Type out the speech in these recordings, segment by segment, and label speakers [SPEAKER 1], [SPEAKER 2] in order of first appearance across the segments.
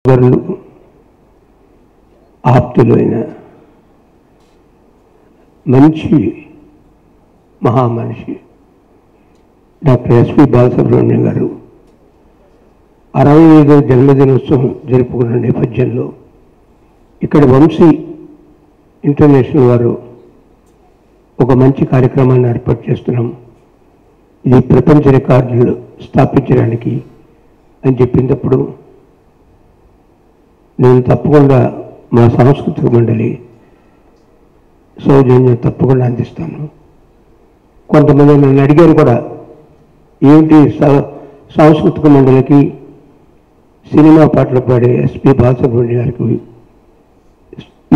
[SPEAKER 1] సోదరులు ఆప్తులైన మంచి మహామనిషి doctor SP Balasubrahmanyam గారు 65వ జన్మదినోత్సవం జరుపుకున్న నేపథ్యంలో ఇక్కడ వంశీ ఇంటర్నేషనల్ వారు ఒక మంచి కార్యక్రమాన్ని ఏర్పాటు చేస్తున్నాం. ఇది ప్రపంచ రికార్డులు స్థాపించడానికి అని చెప్పినప్పుడు నేను తప్పకుండా మా సాంస్కృతిక మండలి సౌజన్యం తప్పకుండా అందిస్తాను. కొంతమంది నన్ను అడిగారు కూడా, ఏమిటి సాంస్కృతిక మండలికి సినిమా పాటలు పాడే ఎస్పి బాలసుబ్రహ్మణ్యం గారికి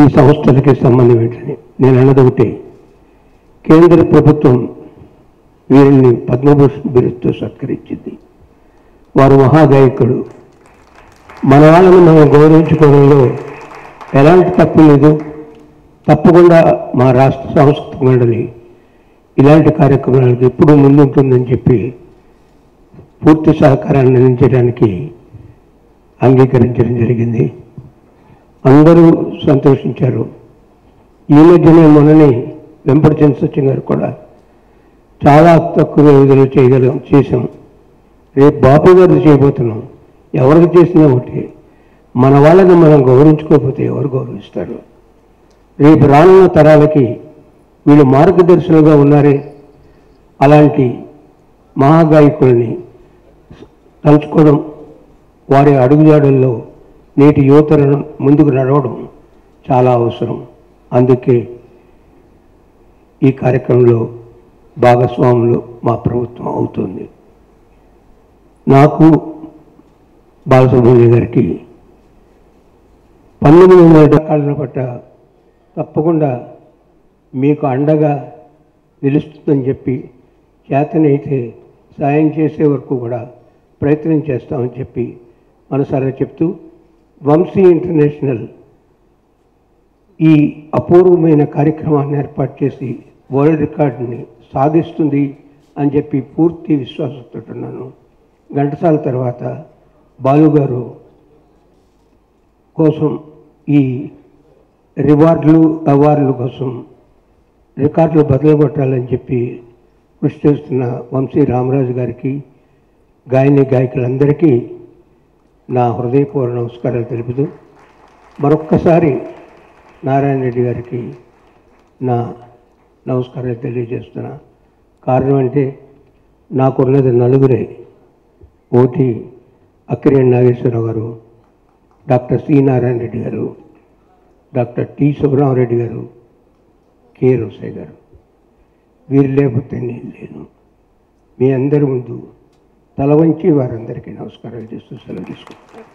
[SPEAKER 1] ఈ సంస్థలకి సంబంధం ఏంటని. నేను అన్నది ఒకటే, కేంద్ర ప్రభుత్వం వీరిని పద్మభూషణ్ బిరుదుతో సత్కరించింది. వారు మహాగాయకుడు. మన వాళ్ళని మనం గౌరవించుకోవడంలో ఎలాంటి తప్పు లేదు. తప్పకుండా మా రాష్ట్ర సాంస్కృతిక మండలి ఇలాంటి కార్యక్రమాలకు ఎప్పుడూ ముందుంటుందని చెప్పి పూర్తి సహకారాన్ని అందించడానికి అంగీకరించడం జరిగింది. అందరూ సంతోషించారు. ఈ మధ్యనే మొన్ననే వెంపటి చంద్రసత్యం గారు కూడా చాలా తక్కువ వ్యవధిలో చేసాం. రేపు బాపు గారు చేయబోతున్నాం. ఎవరికి చేసినా ఒకటి, మన వాళ్ళని మనం గౌరవించుకోకపోతే ఎవరు గౌరవిస్తారు? రేపు రానున్న తరాలకి వీళ్ళు మార్గదర్శులుగా ఉన్నారే, అలాంటి మహాగాయకుల్ని తలుచుకోవడం, వారి అడుగుజాడల్లో నేటి యువతరం ముందుకు నడవడం చాలా అవసరం. అందుకే ఈ కార్యక్రమంలో భాగస్వాములు మా ప్రభుత్వం అవుతుంది. నాకు బాలసుబ్రహ్మణ్యం గారికి 1900 కాలం పట్ల తప్పకుండా మీకు అండగా నిలుస్తుందని చెప్పి, చేతనైతే సాయం చేసే వరకు కూడా ప్రయత్నం చేస్తామని చెప్పి మనసారా చెప్తూ, వంశీ ఇంటర్నేషనల్ ఈ అపూర్వమైన కార్యక్రమాన్ని ఏర్పాటు చేసి వరల్డ్ రికార్డుని సాధిస్తుంది అని చెప్పి పూర్తి విశ్వాసంతో ఉన్నాను. ఘంటసాల తర్వాత బాలుగారు కోసం ఈ అవార్డుల కోసం రికార్డులు బదులు కొట్టాలని చెప్పి కృషి చేస్తున్న వంశీ రామరాజు గారికి, గాయకులందరికీ నా హృదయపూర్వక నమస్కారాలు తెలుపుతూ, మరొక్కసారి నారాయణ రెడ్డి గారికి నా నమస్కారాలు తెలియజేస్తున్నా. కారణం అంటే నాకున్నది నలుగురే. ఒకటి అక్కినేని నాగేశ్వరరావు గారు, డాక్టర్ సి నారాయణ రెడ్డి గారు, డాక్టర్ టి సుబ్రహ్మరెడ్డి గారు, కె రోసయ్య గారు. వీరు లేకపోతే నేను లేను. మీ అందరి ముందు తల వంచి వారందరికీ నమస్కారాలు చేస్తూ సెలవు తీసుకుంటాను.